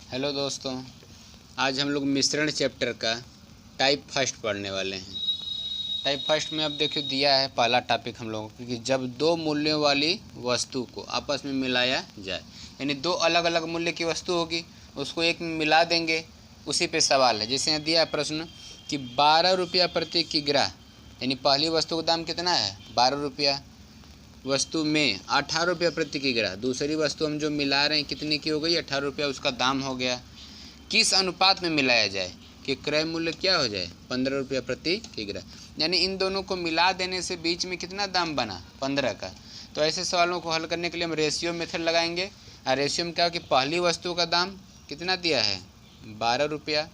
Hello दोस्तों, आज हम लोग मिश्रण चैप्टर का टाइप फर्स्ट पढ़ने वाले हैं। टाइप फर्स्ट में अब देखिए दिया है पहला टॉपिक हम लोगों को कि जब दो मूल्यों वाली वस्तु को आपस में मिलाया जाए, यानी दो अलग अलग मूल्य की वस्तु होगी उसको एक में मिला देंगे, उसी पे सवाल है। जैसे यहाँ दिया है प्रश्न कि 12 रुपया प्रति किग्रा, यानी पहली वस्तु का दाम कितना है 12 रुपया, वस्तु में 18 रुपया प्रति किग्रा, दूसरी वस्तु हम जो मिला रहे हैं कितने की हो गई 18 रुपया उसका दाम हो गया। किस अनुपात में मिलाया जाए कि क्रय मूल्य क्या हो जाए 15 रुपया प्रति किग्रा, यानी इन दोनों को मिला देने से बीच में कितना दाम बना 15 का। तो ऐसे सवालों को हल करने के लिए हम रेशियो मेथड लगाएंगे। रेशियो में क्या हो कि पहली वस्तु का दाम कितना दिया है 12 रुपया,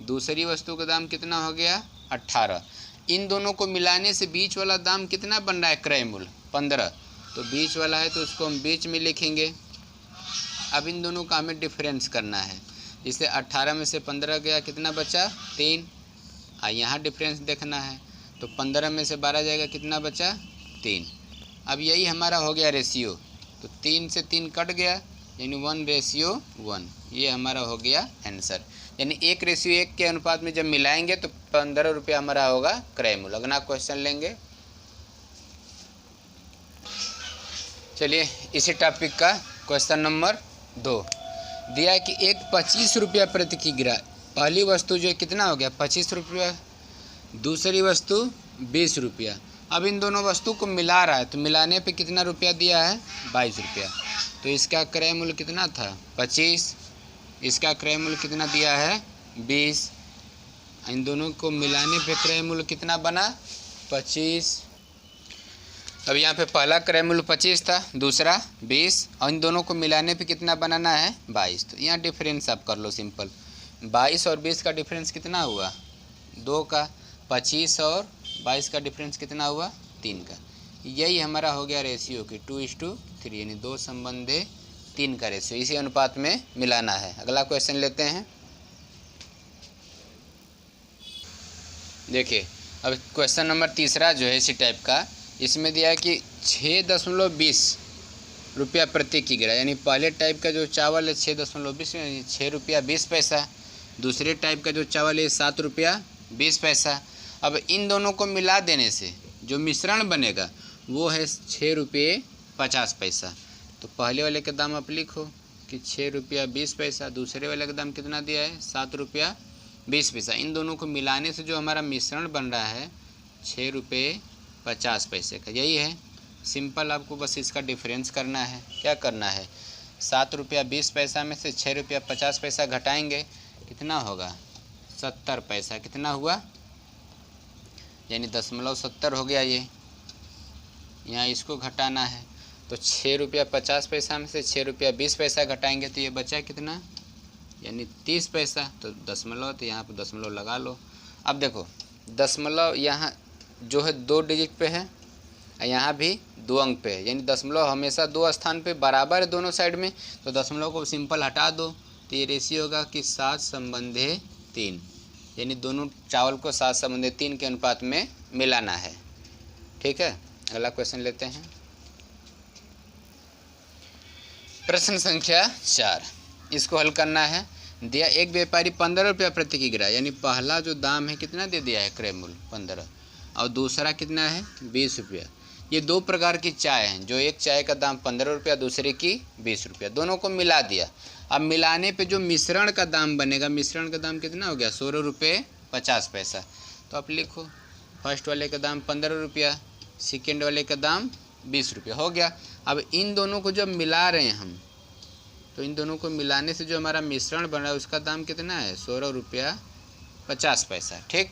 दूसरी वस्तु का दाम कितना हो गया 18, इन दोनों को मिलाने से बीच वाला दाम कितना बन रहा है क्रय मूल्य 15, तो बीच वाला है तो उसको हम बीच में लिखेंगे। अब इन दोनों का हमें डिफरेंस करना है, जिससे 18 में से 15 गया कितना बचा 3, यहाँ डिफरेंस देखना है तो 15 में से 12 जाएगा कितना बचा 3। अब यही हमारा हो गया रेशियो, तो 3 से 3 कट गया यानी 1:1, ये हमारा हो गया आंसर। यानी 1:1 के अनुपात में जब मिलाएंगे तो 15 रुपया हमारा होगा क्रय मूल्य। अगला क्वेश्चन लेंगे। चलिए इसी टॉपिक का क्वेश्चन नंबर 2 दिया है कि एक 25 रुपया प्रति किग्रा, पहली वस्तु जो कितना हो गया 25 रुपया, दूसरी वस्तु 20 रुपया। अब इन दोनों वस्तु को मिला रहा है तो मिलाने पे कितना रुपया दिया है 22 रुपया, तो इसका क्रय मूल्य कितना था 25, इसका क्रय मूल्य कितना दिया है 20, इन दोनों को मिलाने पे क्रय मूल्य कितना बना 25। अब यहाँ पे पहला क्रय मूल्य 25 था, दूसरा 20, और इन दोनों को मिलाने पे कितना बनाना है 22। तो यहाँ डिफरेंस आप कर लो सिंपल, 22 और 20 का डिफरेंस कितना हुआ 2 का, 25 और 22 का डिफरेंस कितना हुआ 3 का। यही हमारा हो गया रेशियो कि 2:3, यानी 2:3 का रेशियो, इसी अनुपात में मिलाना है। अगला क्वेश्चन लेते हैं। देखिए अब क्वेश्चन नंबर तीसरा जो है इसी टाइप का, इसमें दिया है कि 6.20 रुपया प्रति किग्रा, यानी पहले टाइप का जो चावल है 6.20 यानी 6 रुपया 20 पैसा, दूसरे टाइप का जो चावल है 7 रुपया 20 पैसा। अब इन दोनों को मिला देने से जो मिश्रण बनेगा वो है 6 रुपये 50 पैसा। तो पहले वाले का दाम आप लिखो कि 6 रुपया 20 पैसा, दूसरे वाले का दाम कितना दिया है 7 रुपया 20 पैसा। इन दोनों को मिलाने से जो हमारा मिश्रण बन रहा है 6 रुपये 50 पैसे का, यही है सिंपल। आपको बस इसका डिफरेंस करना है। क्या करना है 7 रुपया 20 पैसा में से 6 रुपया 50 पैसा घटाएंगे, कितना होगा 70 पैसा, कितना हुआ यानी 0.70 हो गया। ये यहाँ इसको घटाना है तो 6 रुपया 50 पैसा में से 6 रुपया 20 पैसा घटाएंगे तो ये बचा कितना यानी 30 पैसा। तो दशमलव, तो यहाँ पर दशमलव लगा लो। अब देखो दशमलव यहाँ जो है 2 डिजिट पे है, यहाँ भी 2 अंक पे है, यानी दशमलव हमेशा 2 स्थान पे बराबर है दोनों साइड में, तो दशमलव को सिंपल हटा दो तो ये रेशियो होगा कि 7:3, यानी दोनों चावल को 7:3 के अनुपात में मिलाना है। ठीक है, अगला क्वेश्चन लेते हैं। प्रश्न संख्या 4, इसको हल करना है। दिया एक व्यापारी 15 रुपया प्रति किग्रा, यानी पहला जो दाम है कितना दे दिया है क्रय मूल्य 15, और दूसरा कितना है 20 रुपया। ये 2 प्रकार की चाय हैं, जो एक चाय का दाम 15 रुपया, दूसरे की 20 रुपया, दोनों को मिला दिया। अब मिलाने पे जो मिश्रण का दाम बनेगा, मिश्रण का दाम कितना हो गया 16 रुपये 50 पैसा। तो आप लिखो फर्स्ट वाले का दाम 15 रुपया, सेकेंड वाले का दाम 20 रुपया हो गया। अब इन दोनों को जब मिला रहे हैं हम, तो इन दोनों को मिलाने से जो हमारा मिश्रण बन रहा है उसका दाम कितना है 16 रुपया 50 पैसा। ठीक,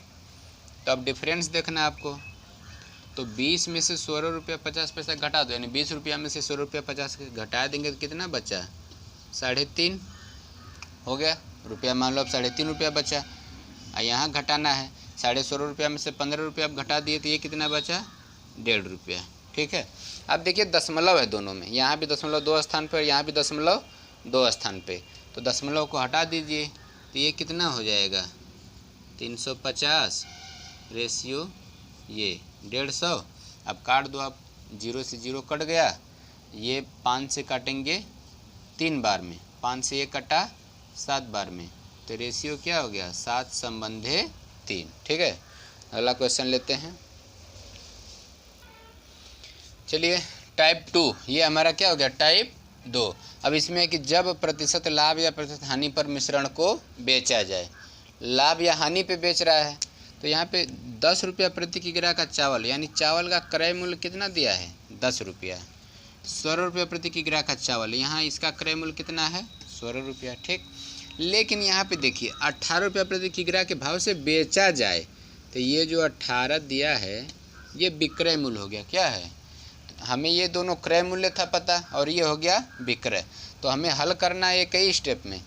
तो अब डिफरेंस देखना है आपको, तो 20 में से 16 रुपया 50 पैसा घटा दो, यानी 20 रुपया में से 16 रुपया 50 घटा देंगे तो कितना बचा 3.5 हो गया रुपया, मान लो अब 3.5 रुपया बचा। यहाँ घटाना है 16.5 रुपया में से 15 रुपया आप घटा दिए तो ये कितना बचा 1.5 रुपया। ठीक है, अब देखिए दशमलव है दोनों में, यहाँ भी दशमलव 2 स्थान पर, यहाँ भी दशमलव 2 स्थान पे, तो दशमलव को हटा दीजिए तो ये कितना हो जाएगा 350 रेशियो ये 150। अब काट दो आप, 0 से 0 कट गया, ये 5 से काटेंगे 3 बार में, 5 से 1 कटा 7 बार में, तो रेशियो क्या हो गया 7 संबंधे 3। ठीक है, अगला क्वेश्चन लेते हैं। चलिए टाइप 2, ये हमारा क्या हो गया टाइप 2। अब इसमें कि जब प्रतिशत लाभ या प्रतिशत हानि पर मिश्रण को बेचा जाए, लाभ या हानि पे बेच रहा है, तो यहाँ पे 10 रुपया प्रति किग्रा का चावल, यानी चावल का क्रय मूल्य कितना दिया है 10 रुपया। 16 रुपया प्रति किग्रा का चावल, यहाँ इसका क्रय मूल्य कितना है 16 रुपया। ठीक, लेकिन यहाँ पे देखिए 18 रुपया प्रति किग्रा के भाव से बेचा जाए, तो ये जो 18 दिया है ये विक्रय मूल्य हो गया। क्या है, हमें ये दोनों क्रय मूल्य था पता और ये हो गया विक्रय। तो हमें हल करना है एक ही स्टेप में,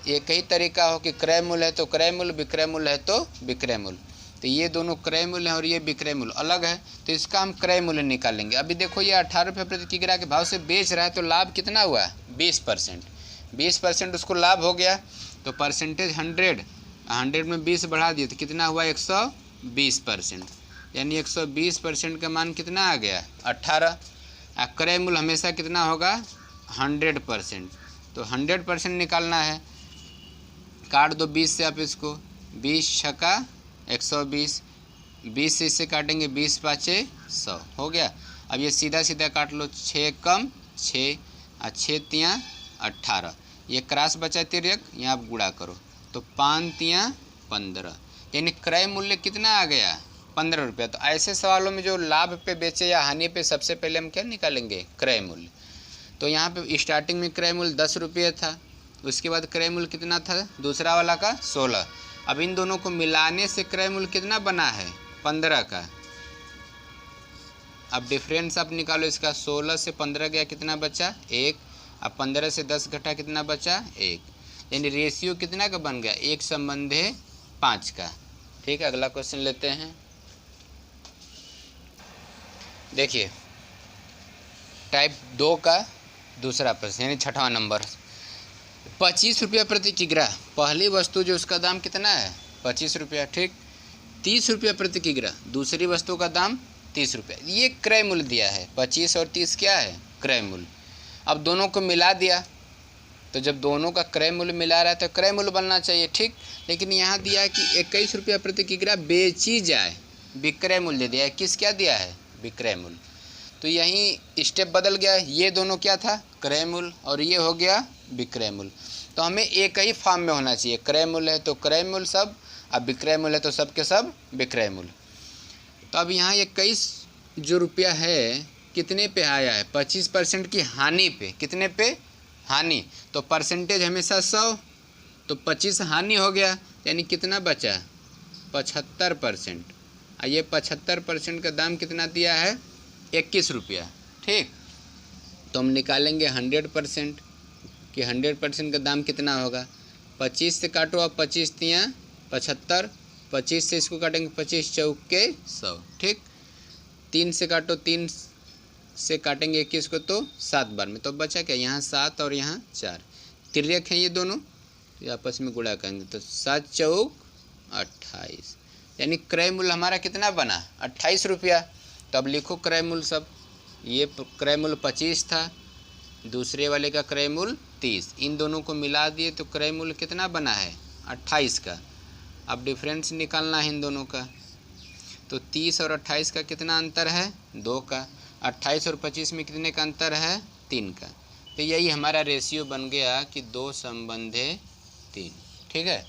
एक ही तरीका हो कि क्रय मूल्य है तो क्रय मूल्य, विक्रय मूल्य है तो विक्रय मूल्य। तो ये दोनों क्रय मूल्य है और ये विक्रय मूल्य अलग है, तो इसका हम क्रय मूल्य निकालेंगे। अभी देखो ये 18 रुपये प्रति किग्रा के भाव से बेच रहा है, तो लाभ कितना हुआ 20%। 20% उसको लाभ हो गया, तो परसेंटेज 100 में 20 बढ़ा दिए तो कितना हुआ 120%, यानी 120% का मान कितना आ गया 18। क्रय मूल्य हमेशा कितना होगा 100%, तो 100% निकालना है। काट दो 20 से आप इसको, 20 छक्का 120, 20 से इससे काटेंगे 20 पाँचे 100 हो गया। अब ये सीधा सीधा काट लो, 6 कम 6 और 6 तियाँ 18, ये क्रॉस बचा तिर्यक, यहाँ आप गुणा करो तो 5 तियाँ 15, यानी क्रय मूल्य कितना आ गया 15 रुपया। तो ऐसे सवालों में जो लाभ पे बेचे या हानि पे, सबसे पहले हम क्या निकालेंगे क्रय मूल्य। तो यहाँ पे स्टार्टिंग में क्रय मूल्य 10 रुपये था, उसके बाद क्रय मूल्य कितना था दूसरा वाला का 16। अब इन दोनों को मिलाने से क्रय मूल्य कितना बना है 15 का। अब डिफरेंस आप निकालो इसका, 16 से 15 गया कितना बचा 1, अब 15 से 10 घटा कितना बचा 1, यानी रेशियो कितना का बन गया 1 संबंधे 5 का। ठीक है, अगला क्वेश्चन लेते हैं। देखिए टाइप 2 का दूसरा प्रश्न, यानी 6वां नंबर। 25 रुपया प्रति किग्रा, पहली वस्तु जो उसका दाम कितना है 25 रुपया। ठीक, 30 रुपया प्रति किग्रा दूसरी वस्तु का दाम 30 रुपया, ये क्रय मूल्य दिया है। 25 और 30 क्या है क्रय मूल्य। अब दोनों को मिला दिया, तो जब दोनों का क्रय मूल्य मिला रहा है तो क्रय मूल्य बनना चाहिए। ठीक, लेकिन यहाँ दिया है कि 21 रुपया प्रति किग्रा बेची जाए, विक्रय मूल्य दिया है। किस क्या दिया है विक्रय मूल्य, तो यहीं स्टेप बदल गया। ये दोनों क्या था क्रय मूल्य और ये हो गया विक्रय मूल्य। तो हमें एक ही फॉर्म में होना चाहिए, क्रय मूल्य है तो क्रय मूल्य सब, अब विक्रय मूल्य है तो सब के सब विक्रय मूल्य। तो अब यहाँ 21 जो रुपया है कितने पे आया है 25% की हानि पे, कितने पे हानि, तो परसेंटेज हमेशा 100, तो 25 हानि हो गया, यानी कितना बचा 75%। और ये 75% का दाम कितना दिया है 21 रुपया। ठीक, तो हम निकालेंगे 100% कि 100% का दाम कितना होगा। 25 से काटो, अब 25 तियाँ 75, 25 से इसको काटेंगे 25 चौके 100। ठीक, 3 से काटो, 3 से काटेंगे 21 को तो 7 बार में, तो बचा क्या यहाँ 7 और यहाँ 4, तिर्यक हैं ये दोनों, तो आपस में गुणा करेंगे तो 7 चौक 28, यानी क्रय मूल्य हमारा कितना बना 28 रुपया। तो अब लिखो क्रय मूल्य सब, ये क्रय मूल्य 25 था, दूसरे वाले का क्रय मूल्य 30, इन दोनों को मिला दिए तो क्रय मूल्य कितना बना है 28 का। अब डिफरेंस निकालना है इन दोनों का, तो 30 और 28 का कितना अंतर है 2 का, 28 और 25 में कितने का अंतर है 3 का। तो यही हमारा रेशियो बन गया कि 2 संबंधे 3। ठीक है,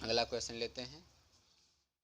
अगला क्वेश्चन लेते हैं।